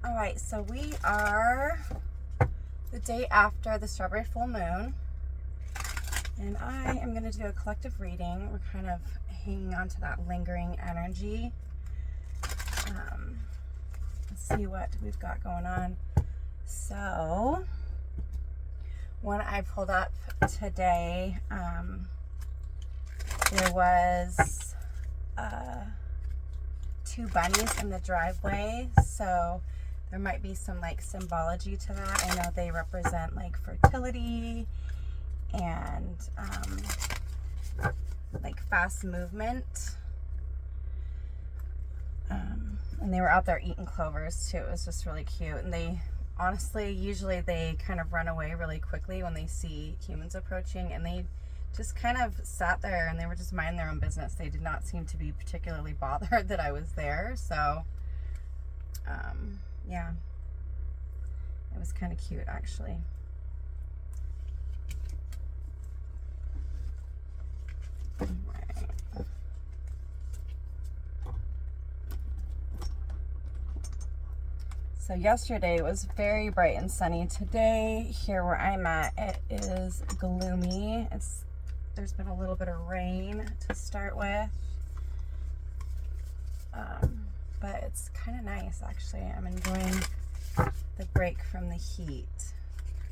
All right, so we are the day after the strawberry full moon, and I am going to do a collective reading. We're kind of hanging on to that lingering energy. Let's see what we've got going on. So, when I pulled up today, there was two bunnies in the driveway, so there might be some like symbology to that. I know they represent like fertility and like fast movement. And they were out there eating clovers too. It was just really cute. And they honestly, usually they kind of run away really quickly when they see humans approaching, and they just kind of sat there and they were just minding their own business. They did not seem to be particularly bothered that I was there. So, yeah, it was kind of cute actually. So yesterday was very bright and sunny. Today, here where I'm at, it is gloomy. There's been a little bit of rain to start with, but it's kind of nice actually. I'm enjoying the break from the heat,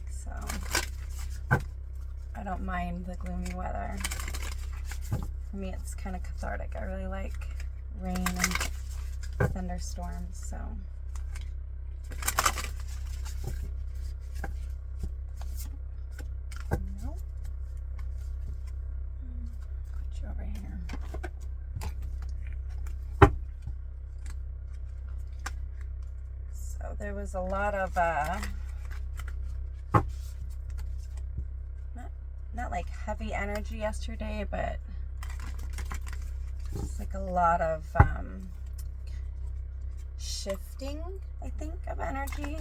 so I don't mind the gloomy weather. For me, it's kind of cathartic. I really like rain and thunderstorms, so. There was a lot of not like heavy energy yesterday, but it's like a lot of shifting, I think, of energy.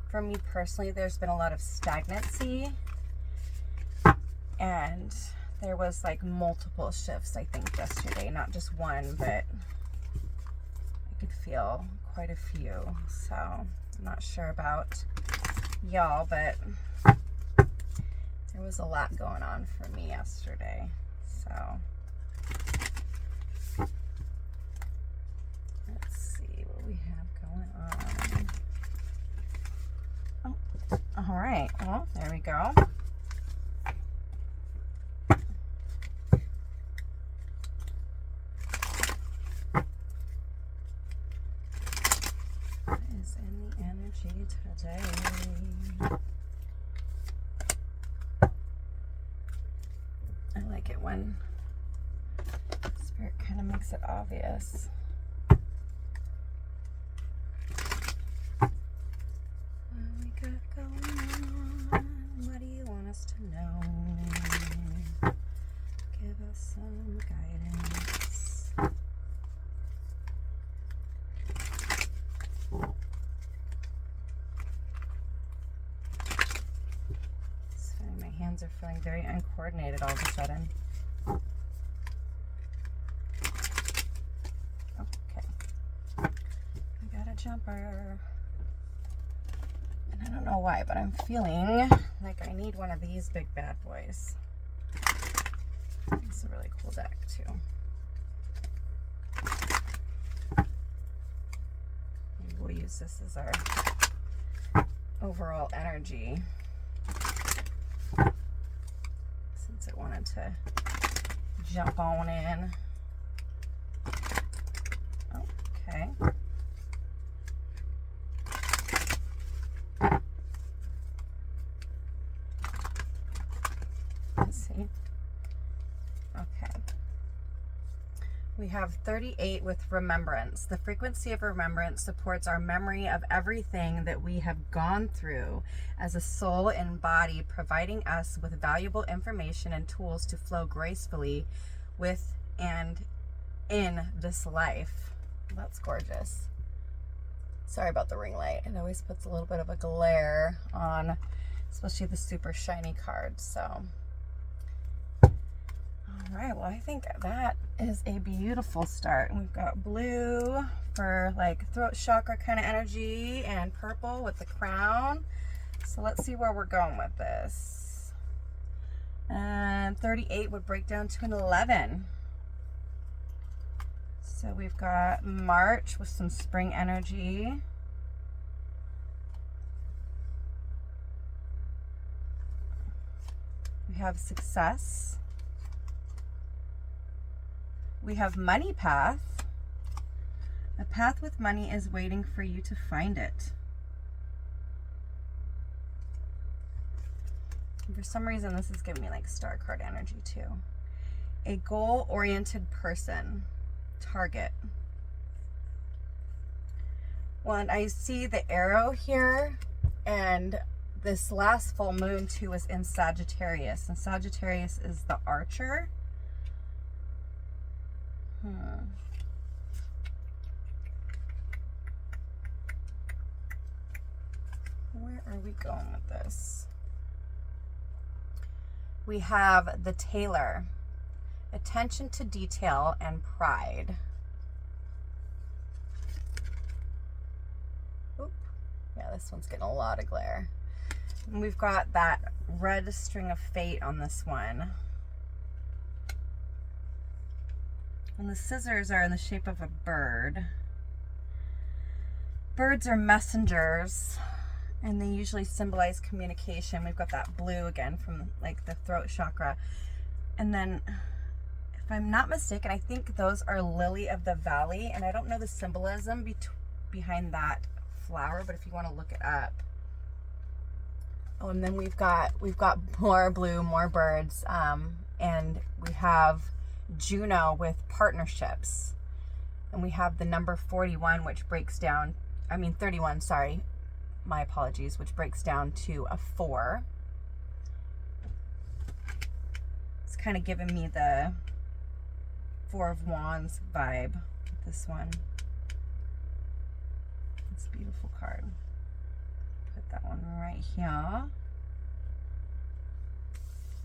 For me personally, there's been a lot of stagnancy, and there was like multiple shifts, I think, yesterday, not just one, but could feel quite a few. So I'm not sure about y'all, but there was a lot going on for me yesterday. So let's see what we have going on. Oh, all right. Well, there we go. Today. I like it when Spirit kind of makes it obvious. What we got going on? What do you want us to know? Give us some guidance. Are feeling very uncoordinated all of a sudden. Okay. I got a jumper. And I don't know why, but I'm feeling like I need one of these big bad boys. It's a really cool deck, too. Maybe we'll use this as our overall energy. It wanted to jump on in. Okay. Let's see. Okay. We have 38 with remembrance. The frequency of remembrance supports our memory of everything that we have gone through as a soul and body, providing us with valuable information and tools to flow gracefully with and in this life. That's gorgeous. Sorry about the ring light. It always puts a little bit of a glare on, especially the super shiny cards. So, all right. Well, I think that is a beautiful start. And we've got blue for like throat chakra kind of energy and purple with the crown. So let's see where we're going with this. And 38 would break down to an 11. So we've got March with some spring energy. We have success. We have money path. A path with money is waiting for you to find it. And for some reason, this is giving me like star card energy too. A goal-oriented person. Target. Well, and I see the arrow here, and this last full moon too was in Sagittarius, and Sagittarius is the archer. Where are we going with this? We have the tailor. Attention to detail and pride. Oop. Yeah, this one's getting a lot of glare. And we've got that red string of fate on this one. And the scissors are in the shape of a bird. Birds are messengers, and they usually symbolize communication. We've got that blue again from like the throat chakra. And then, if I'm not mistaken, I think those are lily of the valley, and I don't know the symbolism behind that flower, but if you want to look it up. Oh, and then we've got more blue, more birds, and we have Juno with partnerships, and we have the number 41, which breaks down, 31, sorry, my apologies, which breaks down to a 4. It's kind of giving me the 4 of Wands vibe with this one. It's a beautiful card. Put that one right here.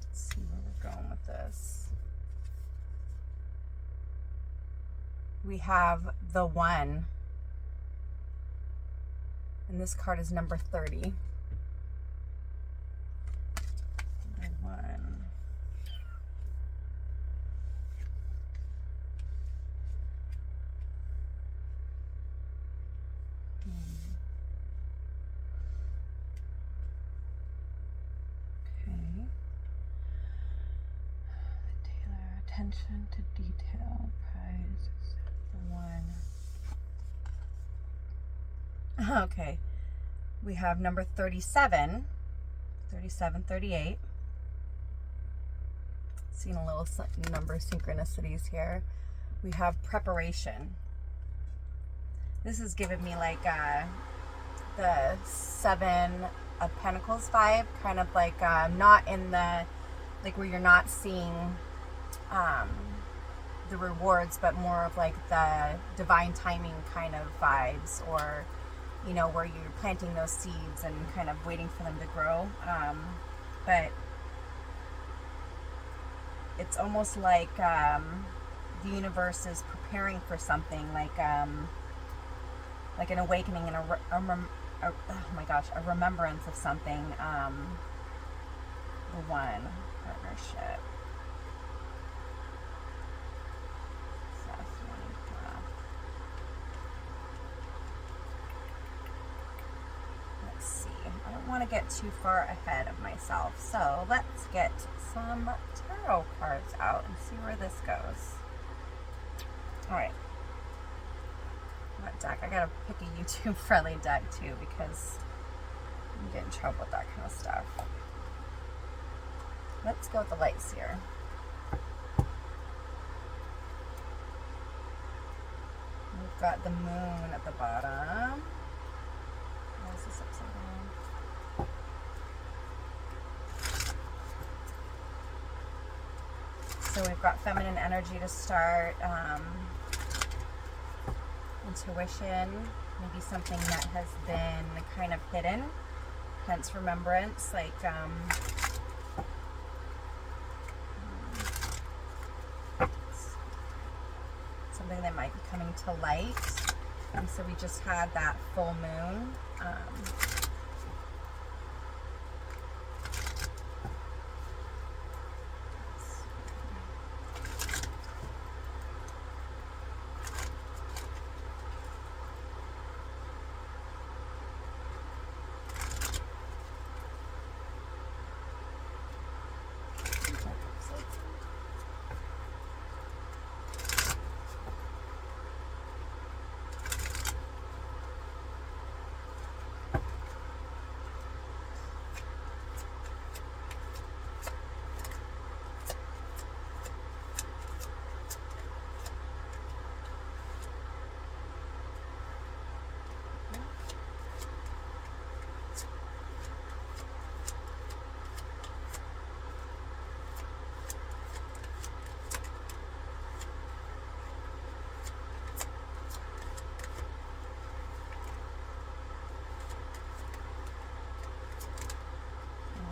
Let's see where we're going with this. We have the 1. And this card is number 30. The 1. Attention to detail, prize, the 1. Okay, we have number 37, 38. Seeing a little number synchronicities here. We have preparation. This is giving me like the 7 of Pentacles vibe, kind of like not in the, like where you're not seeing the rewards, but more of like the divine timing kind of vibes, or you know, where you're planting those seeds and kind of waiting for them to grow, but it's almost like the universe is preparing for something, like an awakening and oh my gosh, a remembrance of something. The 1, partnership. I don't want to get too far ahead of myself, so let's get some tarot cards out and see where this goes. Alright, what deck? I gotta pick a YouTube friendly deck too, because you get in trouble with that kind of stuff. Let's go with the lights here. We've got the moon at the bottom. Why is this upside down? So we've got feminine energy to start, intuition, maybe something that has been kind of hidden, hence remembrance, like something that might be coming to light. So we just had that full moon.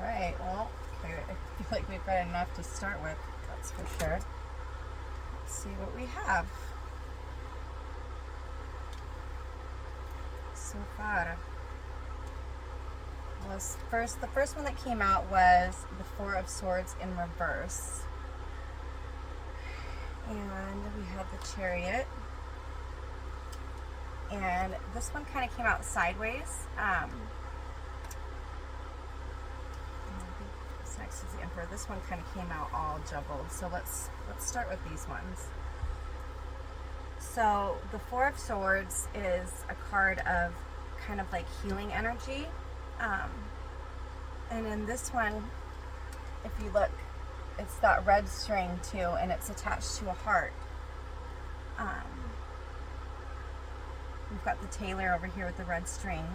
Right, well, okay, I feel like we've got enough to start with, that's for sure. Let's see what we have so far. Well, the first one that came out was the Four of Swords in reverse. And we had the Chariot. And this one kind of came out sideways. Next is the Emperor. This one kind of came out all jumbled. So let's start with these ones. So the Four of Swords is a card of kind of like healing energy. And in this one, if you look, it's that red string too, and it's attached to a heart. We've got the tailor over here with the red string,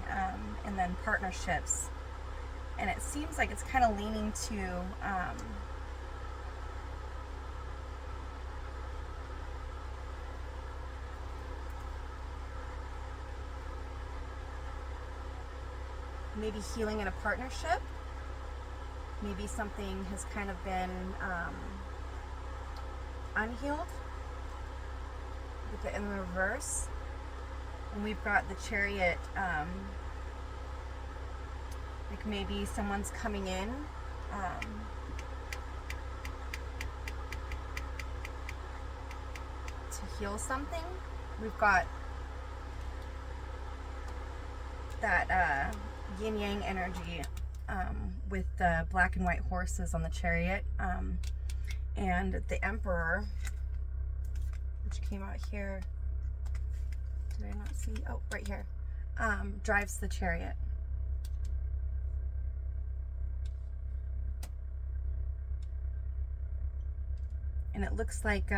and then partnerships. And it seems like it's kind of leaning to maybe healing in a partnership. Maybe something has kind of been unhealed with it in reverse. And we've got the Chariot, like maybe someone's coming in to heal something. We've got that yin yang energy with the black and white horses on the Chariot, and the Emperor, which came out here. Did I not see? Oh, right here. Drives the Chariot. And it looks like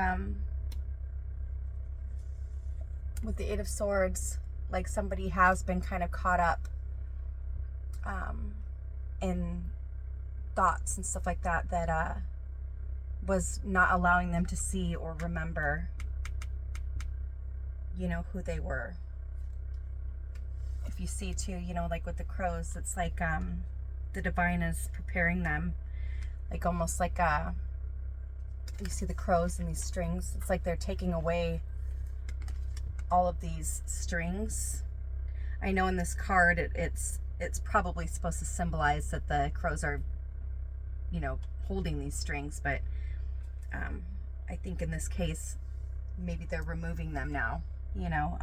with the Eight of Swords, like somebody has been kind of caught up in thoughts and stuff like that that was not allowing them to see or remember, you know, who they were. If you see too, you know, like with the crows, it's like the divine is preparing them, like almost like you see the crows and these strings. It's like they're taking away all of these strings. I know in this card it's probably supposed to symbolize that the crows are, you know, holding these strings, but I think in this case maybe they're removing them now, you know.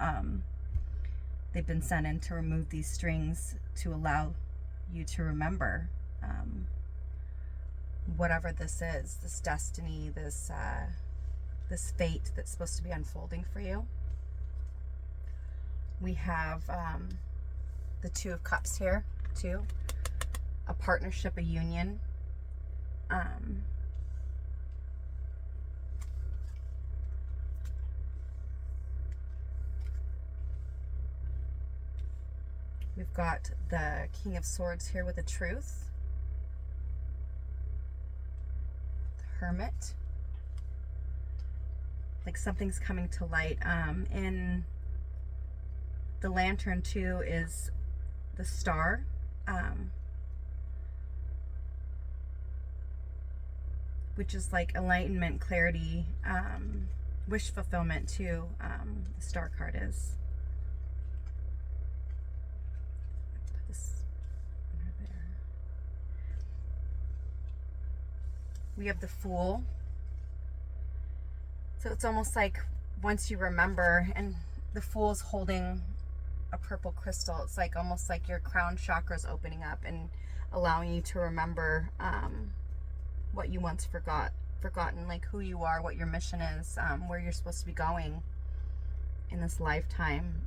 They've been sent in to remove these strings to allow you to remember whatever this is, this destiny, this fate that's supposed to be unfolding for you. We have the Two of Cups here too, a partnership, a union. We've got the King of Swords here with the Truth. The Hermit. Like something's coming to light. In the Lantern too is the Star. Which is like enlightenment, clarity, wish fulfillment too. The Star card is. Put this under there. We have the Fool. So it's almost like once you remember, and the Fool's holding a purple crystal, it's like almost like your crown chakra is opening up and allowing you to remember what you once forgotten, like who you are, what your mission is, where you're supposed to be going in this lifetime.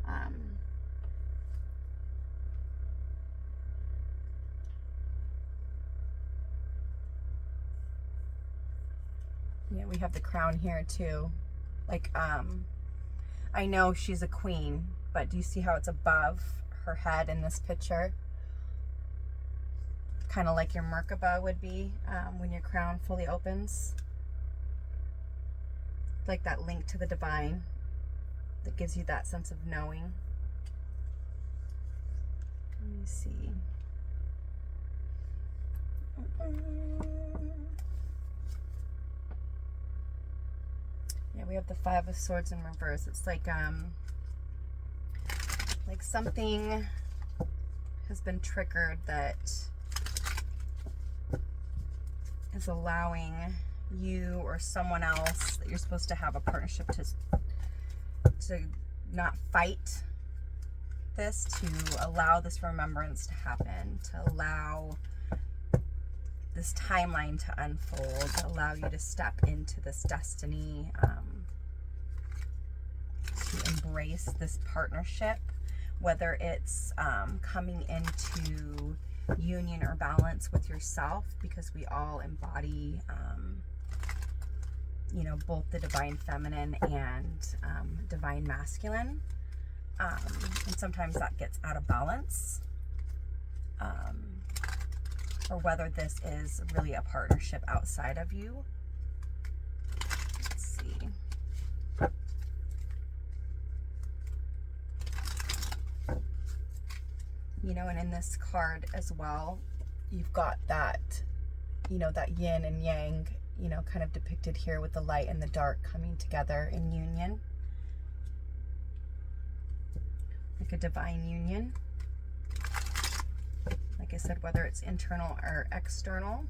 Yeah, we have the crown here too. Like, I know she's a queen, but do you see how it's above her head in this picture? Kind of like your Merkaba would be when your crown fully opens. Like that link to the divine that gives you that sense of knowing. Let me see. Yeah, we have the Five of Swords in reverse. It's like something has been triggered that is allowing you or someone else that you're supposed to have a partnership to not fight this, to allow this remembrance to happen, to allow this timeline to unfold, to allow you to step into this destiny, to embrace this partnership, whether it's coming into union or balance with yourself, because we all embody you know, both the divine feminine and divine masculine, and sometimes that gets out of balance, or whether this is really a partnership outside of you. Let's see. You know, and in this card as well, you've got that, you know, that yin and yang, you know, kind of depicted here with the light and the dark coming together in union. Like a divine union. Like I said, whether it's internal or external.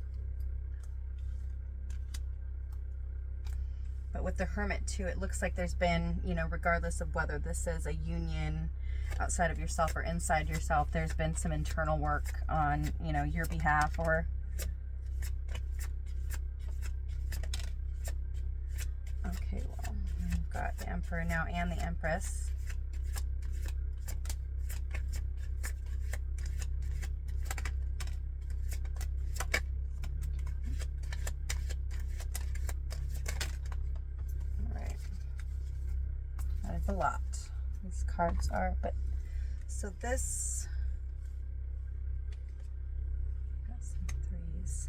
But with the Hermit too, it looks like there's been, you know, regardless of whether this is a union outside of yourself or inside yourself, there's been some internal work on, you know, your behalf, or okay, well, we've got the Emperor now and the Empress. All right. That is a lot. These cards are, but so this, got some threes.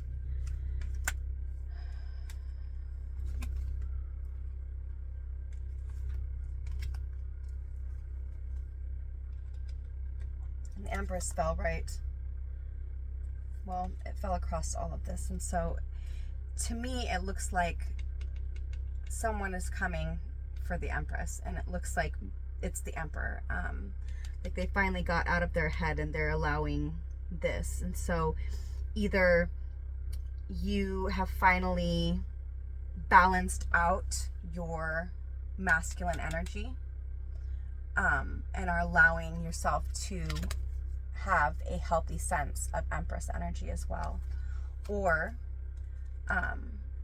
And the Empress fell right. Well, it fell across all of this, and so to me it looks like someone is coming for the Empress, and it looks like it's the Emperor. Like they finally got out of their head and they're allowing this. And so either you have finally balanced out your masculine energy, and are allowing yourself to have a healthy sense of Empress energy as well. Or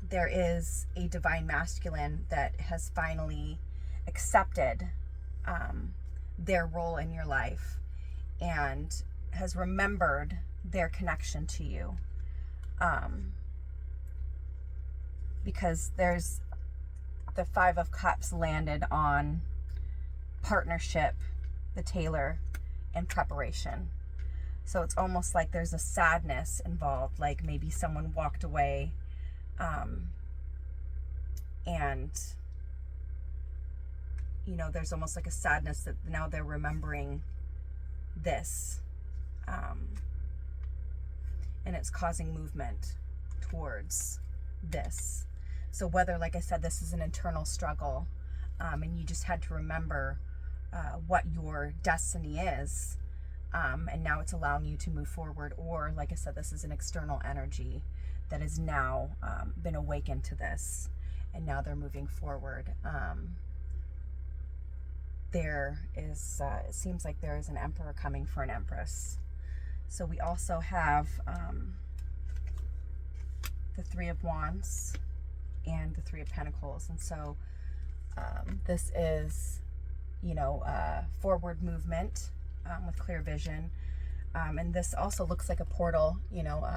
there is a divine masculine that has finally accepted their role in your life and has remembered their connection to you, because there's the Five of Cups landed on partnership, the Tailor, and preparation. So it's almost like there's a sadness involved, like maybe someone walked away, and you know, there's almost like a sadness that now they're remembering this, and it's causing movement towards this. So whether, like I said, this is an internal struggle, and you just had to remember what your destiny is, and now it's allowing you to move forward. Or like I said, this is an external energy that has now been awakened to this, and now they're moving forward. There is, it seems like there is an emperor coming for an empress. So we also have the Three of Wands and the Three of Pentacles. And so this is, you know, forward movement with clear vision. And this also looks like a portal, you know.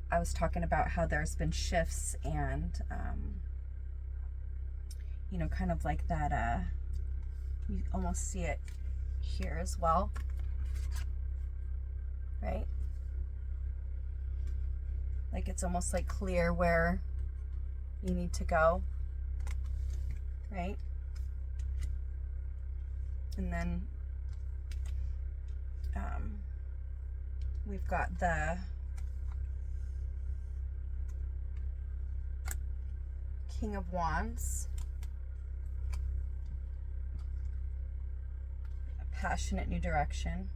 I was talking about how there's been shifts and, you know, kind of like that, you almost see it here as well, right? Like it's almost like clear where you need to go, right? And then we've got the King of Wands, a passionate new direction.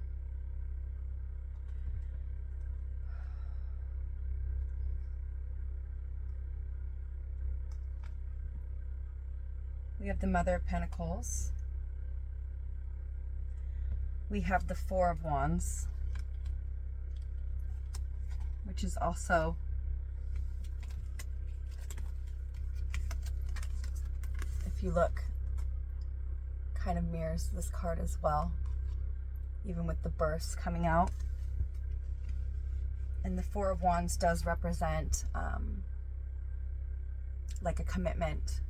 We have the Mother of Pentacles. We have the Four of Wands, which is also if you look, kind of mirrors this card as well, even with the bursts coming out. And the Four of Wands does represent like a commitment.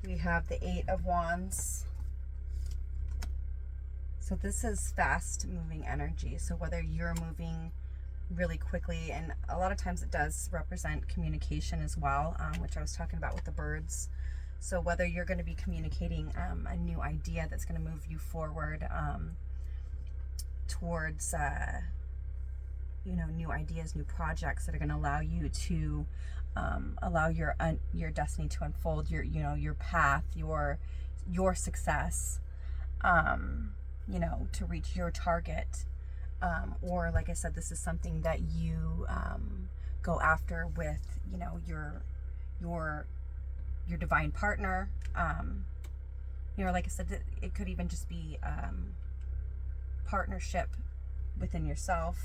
We have the Eight of Wands. So this is fast moving energy. So whether you're moving really quickly, and a lot of times it does represent communication as well, which I was talking about with the birds. So whether you're going to be communicating a new idea that's going to move you forward towards, you know, new ideas, new projects that are going to allow you to allow your destiny to unfold, your, you know, your path, your success, you know, to reach your target. Or like I said, this is something that you go after with, you know, your divine partner. You know, like I said, it could even just be partnership within yourself.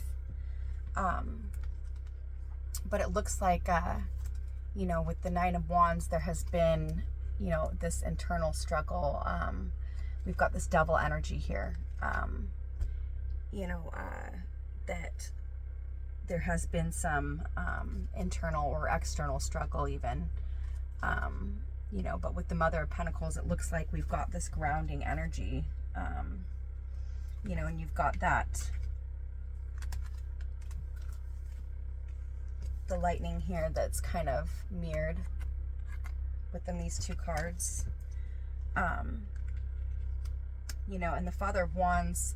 But it looks like, you know, with the Nine of Wands, there has been, you know, this internal struggle. We've got this Devil energy here. You know, that there has been some internal or external struggle even, you know, but with the Mother of Pentacles, it looks like we've got this grounding energy, you know, and you've got that, the lightning here that's kind of mirrored within these two cards, you know, and the Father of Wands,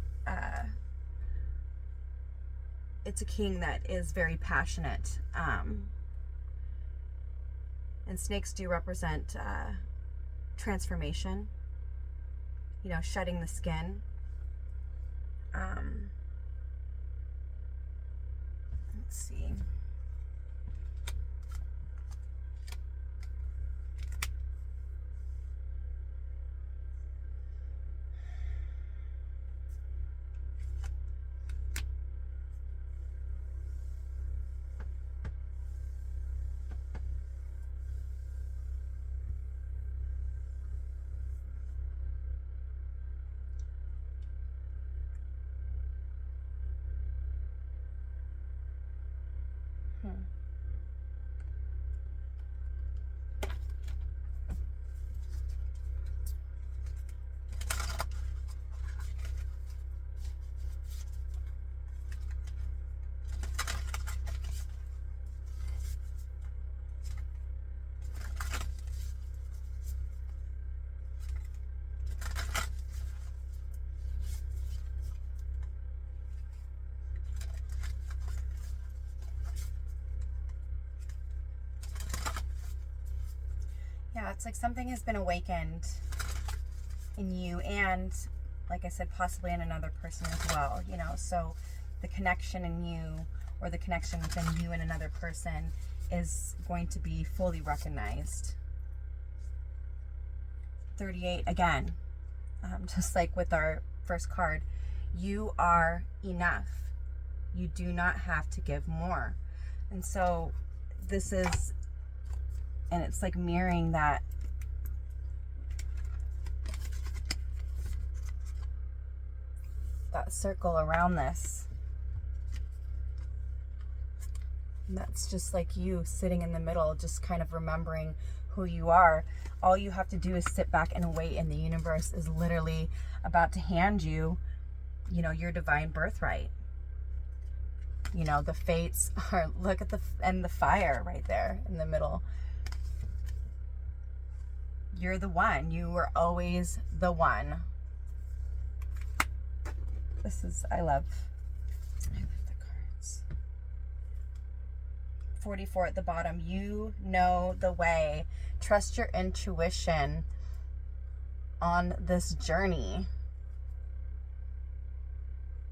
it's a king that is very passionate, and snakes do represent transformation, you know, shedding the skin. Let's see. Yeah, it's like something has been awakened in you, and like I said, possibly in another person as well, you know. So the connection in you, or the connection within you and another person, is going to be fully recognized. 38 again, just like with our first card, you are enough. You do not have to give more. And so this is, and it's like mirroring that circle around this. And that's just like you sitting in the middle, just kind of remembering who you are. All you have to do is sit back and wait, and the universe is literally about to hand you, you know, your divine birthright. You know, the fates are, look at the fire right there in the middle. You're the one. You were always the one. This is, I love the cards. 44 at the bottom. You know the way. Trust your intuition on this journey.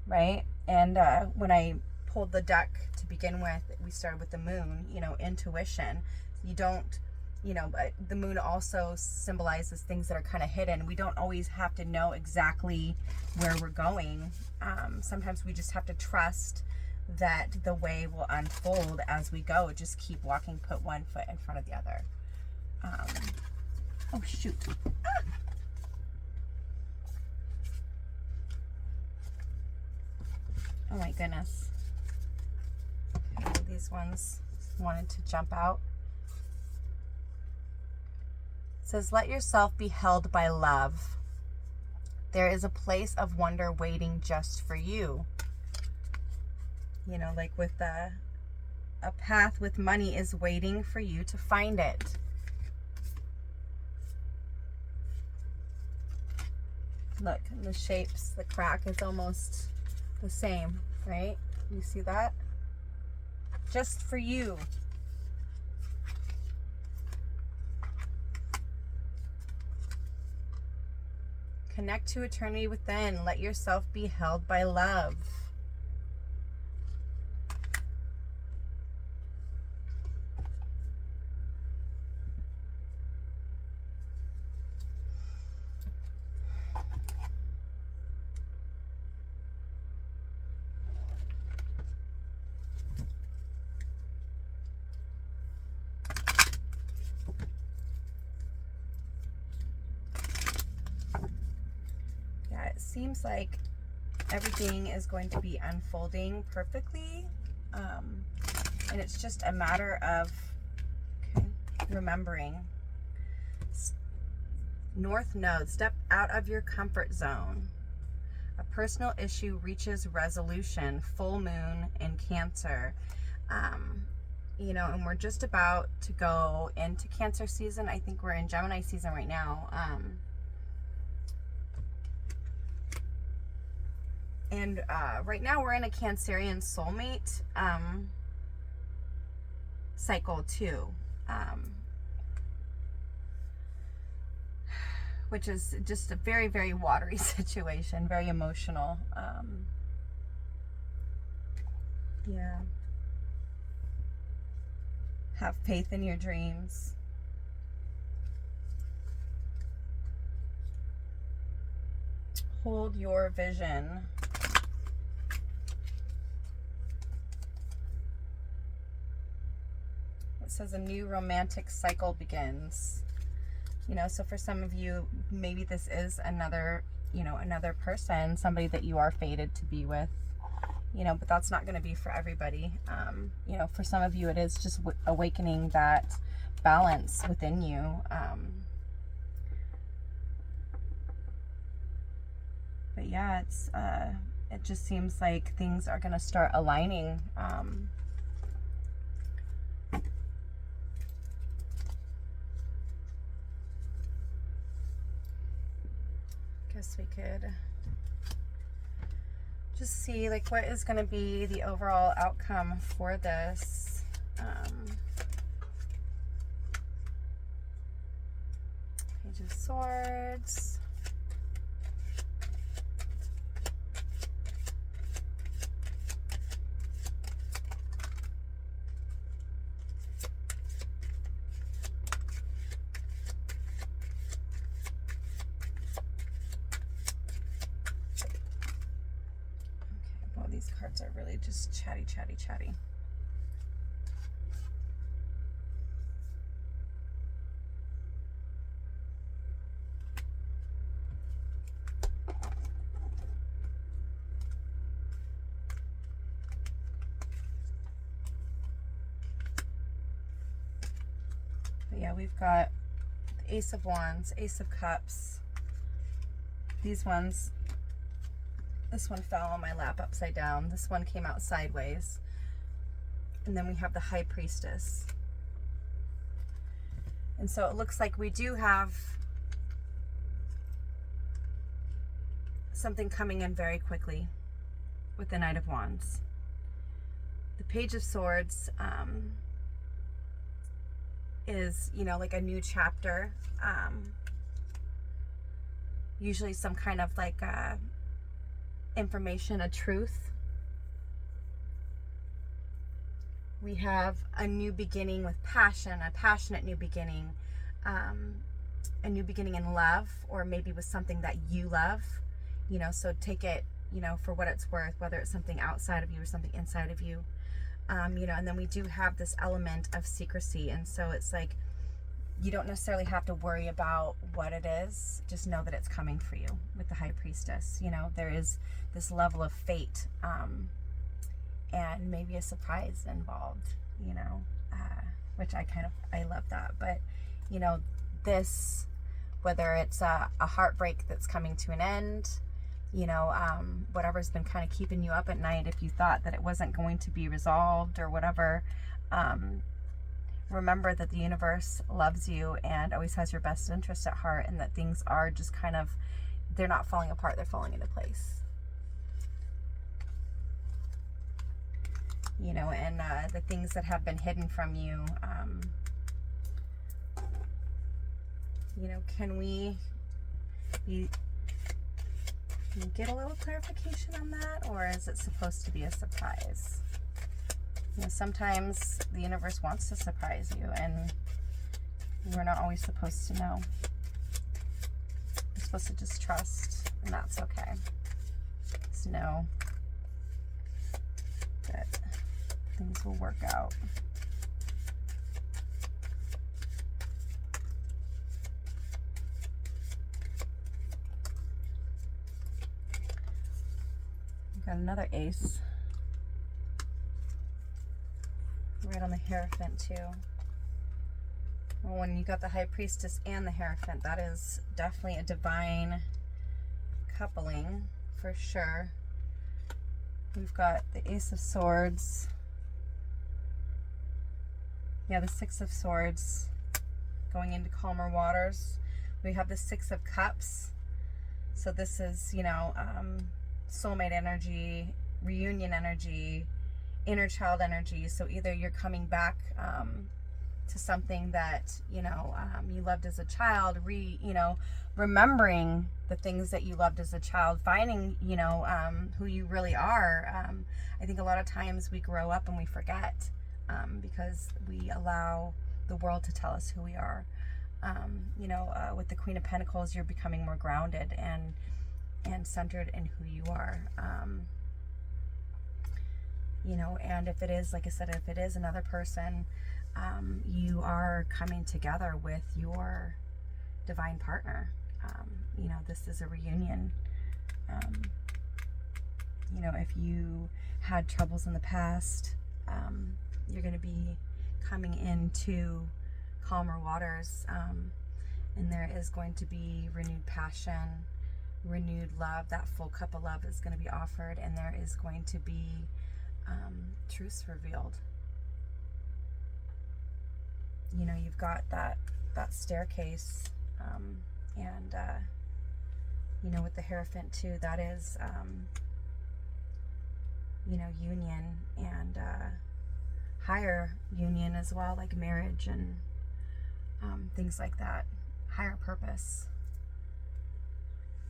Right? And when I pulled the deck to begin with, we started with the moon, you know, intuition. You don't, you know, but the moon also symbolizes things that are kind of hidden. We don't always have to know exactly where we're going. Sometimes we just have to trust that the way will unfold as we go. Just keep walking, put one foot in front of the other. Oh shoot. Ah! Oh my goodness. Okay, these ones wanted to jump out. It says, let yourself be held by love. There is a place of wonder waiting just for you. You know, like with a path with money is waiting for you to find it. Look, the shapes, the crack is almost the same, right? You see that? Just for you. Connect to eternity within. Let yourself be held by love. Seems like everything is going to be unfolding perfectly, and it's just a matter of remembering. North Node, step out of your comfort zone. A personal issue reaches resolution. Full moon in Cancer. You know, and we're just about to go into Cancer season. I think we're in Gemini season right now. And right now we're in a Cancerian soulmate cycle too, which is just a very, very watery situation, very emotional. Yeah. Have faith in your dreams. Hold your vision. It says a new romantic cycle begins. You know, so for some of you, maybe this is another, you know, another person, somebody that you are fated to be with, you know, but that's not going to be for everybody. You know, for some of you, it is just awakening that balance within you. But yeah, it's, it just seems like things are going to start aligning. Guess we could just see like what is going to be the overall outcome for this. Page of Swords. These cards are really just chatty, chatty, chatty. But yeah, we've got the Ace of Wands, Ace of Cups. These ones, this one fell on my lap upside down. This one came out sideways. And then we have the High Priestess. And so it looks like we do have something coming in very quickly with the Knight of Wands. The Page of Swords is, you know, like a new chapter. Usually some kind of like information, a truth. We have a new beginning with passion, a passionate new beginning, a new beginning in love, or maybe with something that you love, you know, so take it, you know, for what it's worth, whether it's something outside of you or something inside of you, you know, and then we do have this element of secrecy. And so it's like, you don't necessarily have to worry about what it is. Just know that it's coming for you with the High Priestess. You know, there is this level of fate, and maybe a surprise involved, you know, which I love that. But, you know, this, whether it's a heartbreak that's coming to an end, you know, whatever's been kind of keeping you up at night, if you thought that it wasn't going to be resolved or whatever, remember that the universe loves you and always has your best interest at heart, and that things are just kind of, they're not falling apart, they're falling into place. You know, and the things that have been hidden from you, you know, can we get a little clarification on that, or is it supposed to be a surprise? You know, sometimes the universe wants to surprise you, and we're not always supposed to know. We're supposed to just trust, and that's okay. Just know that things will work out. We've got another ace. Right on the Hierophant too. Well, when you got the High Priestess and the Hierophant, that is definitely a divine coupling for sure. We've got the Ace of Swords. Yeah, the Six of Swords going into calmer waters. We have the Six of Cups. So this is, you know, soulmate energy, reunion energy, inner child energy. So either you're coming back to something that, you know, you loved as a child, you know, remembering the things that you loved as a child, finding, you know, who you really are. I think a lot of times we grow up and we forget because we allow the world to tell us who we are. You know, with the Queen of Pentacles, you're becoming more grounded and centered in who you are. You know, and if it is, like I said, if it is another person, you are coming together with your divine partner. You know, this is a reunion. You know, if you had troubles in the past, you're going to be coming into calmer waters, and there is going to be renewed passion, renewed love. That full cup of love is going to be offered, and there is going to be truths revealed. You know, you've got that staircase, and you know, with the Hierophant too, that is you know, union and higher union as well, like marriage and things like that. higher purpose.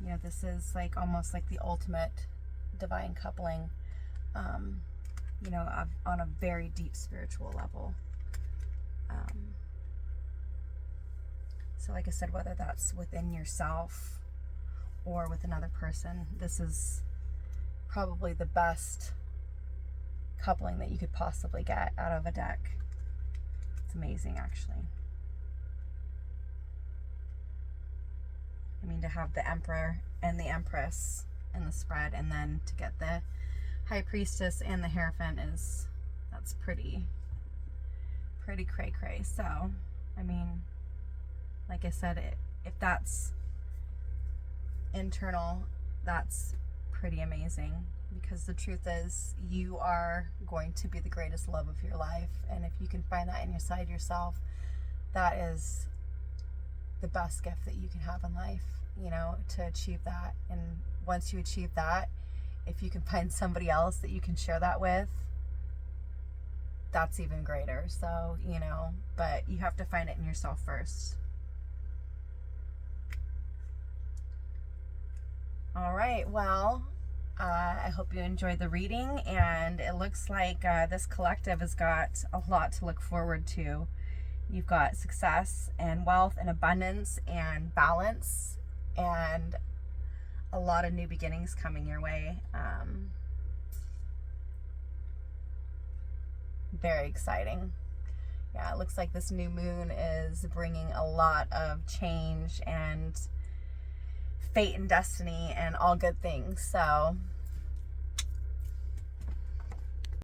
You know, this is like almost like the ultimate divine coupling, you know, on a very deep spiritual level. So like I said, whether that's within yourself or with another person, this is probably the best coupling that you could possibly get out of a deck. It's amazing, actually. I mean, to have the Emperor and the Empress in the spread, and then to get the High Priestess and the Hierophant that's pretty cray cray. So, I mean, like I said, if that's internal, that's pretty amazing, because the truth is you are going to be the greatest love of your life, and if you can find that inside yourself, that is the best gift that you can have in life, you know, to achieve that. And once you achieve that, if you can find somebody else that you can share that with, that's even greater. So, you know, but you have to find it in yourself first. All right, well, I hope you enjoyed the reading, and it looks like this collective has got a lot to look forward to. You've got success and wealth and abundance and balance and a lot of new beginnings coming your way. Very exciting. Yeah, it looks like this new moon is bringing a lot of change and fate and destiny and all good things. So